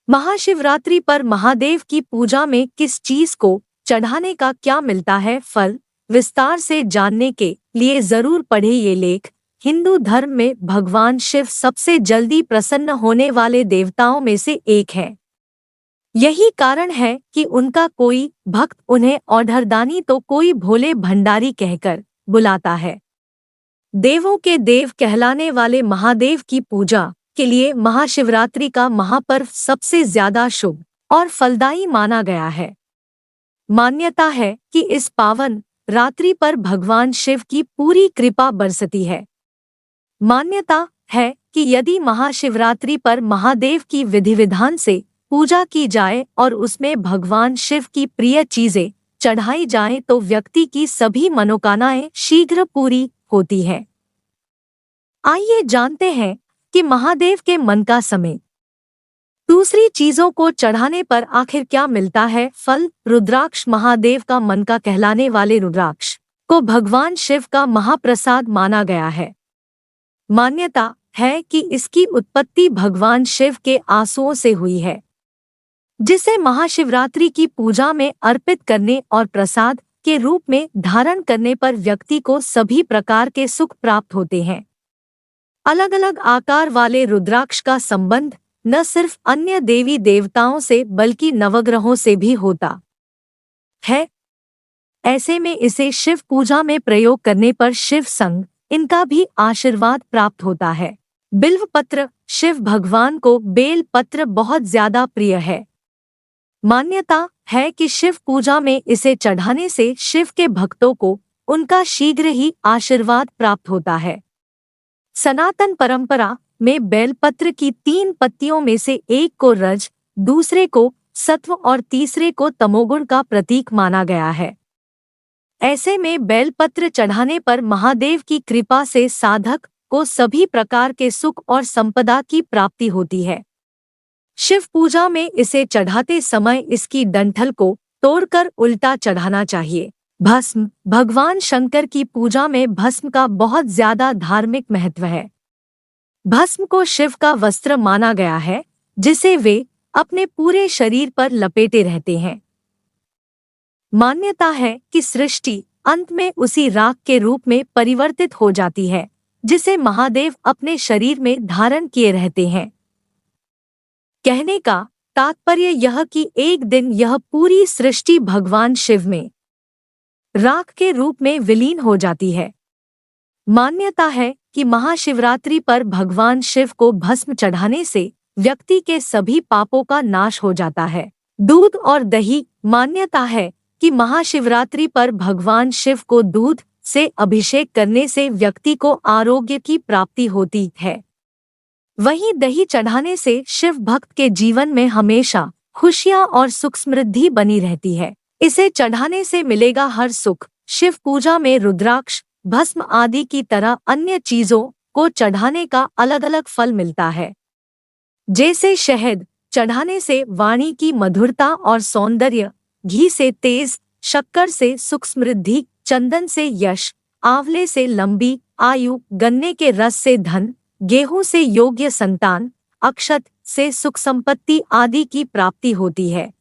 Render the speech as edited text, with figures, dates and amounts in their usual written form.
महाशिवरात्रि पर महादेव की पूजा में किस चीज को चढ़ाने का क्या मिलता है फल, विस्तार से जानने के लिए जरूर पढ़े ये लेख। हिंदू धर्म में भगवान शिव सबसे जल्दी प्रसन्न होने वाले देवताओं में से एक है। यही कारण है कि उनका कोई भक्त उन्हें औढ़रदानी तो कोई भोले भंडारी कहकर बुलाता है। देवों के देव कहलाने वाले महादेव की पूजा के लिए महाशिवरात्रि का महापर्व सबसे ज्यादा शुभ और फलदायी माना गया है। मान्यता है कि इस पावन रात्रि पर भगवान शिव की पूरी कृपा बरसती है। मान्यता है कि यदि महाशिवरात्रि पर महादेव की विधि विधान से पूजा की जाए और उसमें भगवान शिव की प्रिय चीजें चढ़ाई जाएं तो व्यक्ति की सभी मनोकामनाएं शीघ्र पूरी होती हैं। आइए जानते हैं कि महादेव के मन का समय। दूसरी चीजों को चढ़ाने पर आखिर क्या मिलता है फल। रुद्राक्ष महादेव का मन का कहलाने वाले रुद्राक्ष को भगवान शिव का महाप्रसाद माना गया है। मान्यता है कि इसकी उत्पत्ति भगवान शिव के आंसुओं से हुई है, जिसे महाशिवरात्रि की पूजा में अर्पित करने और प्रसाद के रूप में धारण करने पर व्यक्ति को सभी प्रकार के सुख प्राप्त होते हैं। अलग अलग आकार वाले रुद्राक्ष का संबंध न सिर्फ अन्य देवी देवताओं से बल्कि नवग्रहों से भी होता है। ऐसे में इसे शिव पूजा में प्रयोग करने पर शिव संग इनका भी आशीर्वाद प्राप्त होता है। बिल्व पत्र। शिव भगवान को बेल पत्र बहुत ज्यादा प्रिय है। मान्यता है कि शिव पूजा में इसे चढ़ाने से शिव के भक्तों को उनका शीघ्र ही आशीर्वाद प्राप्त होता है। सनातन परंपरा में बेलपत्र की 3 पत्तियों में से एक को रज, दूसरे को सत्व और तीसरे को तमोगुण का प्रतीक माना गया है। ऐसे में बेलपत्र चढ़ाने पर महादेव की कृपा से साधक को सभी प्रकार के सुख और संपदा की प्राप्ति होती है। शिव पूजा में इसे चढ़ाते समय इसकी डंठल को तोड़कर उल्टा चढ़ाना चाहिए। भस्म। भगवान शंकर की पूजा में भस्म का बहुत ज्यादा धार्मिक महत्व है। भस्म को शिव का वस्त्र माना गया है, जिसे वे अपने पूरे शरीर पर लपेटे रहते हैं। मान्यता है कि सृष्टि अंत में उसी राख के रूप में परिवर्तित हो जाती है, जिसे महादेव अपने शरीर में धारण किए रहते हैं। कहने का तात्पर्य यह कि एक दिन यह पूरी सृष्टि भगवान शिव में राख के रूप में विलीन हो जाती है। मान्यता है कि महाशिवरात्रि पर भगवान शिव को भस्म चढ़ाने से व्यक्ति के सभी पापों का नाश हो जाता है। दूध और दही। मान्यता है कि महाशिवरात्रि पर भगवान शिव को दूध से अभिषेक करने से व्यक्ति को आरोग्य की प्राप्ति होती है। वहीं दही चढ़ाने से शिव भक्त के जीवन में हमेशा खुशियां और सुख समृद्धि बनी रहती है। इसे चढ़ाने से मिलेगा हर सुख। शिव पूजा में रुद्राक्ष, भस्म आदि की तरह अन्य चीजों को चढ़ाने का अलग अलग फल मिलता है। जैसे शहद चढ़ाने से वाणी की मधुरता और सौंदर्य, घी से तेज, शक्कर से सुख समृद्धि, चंदन से यश, आंवले से लंबी आयु, गन्ने के रस से धन, गेहूं से योग्य संतान, अक्षत से सुख संपत्ति आदि की प्राप्ति होती है।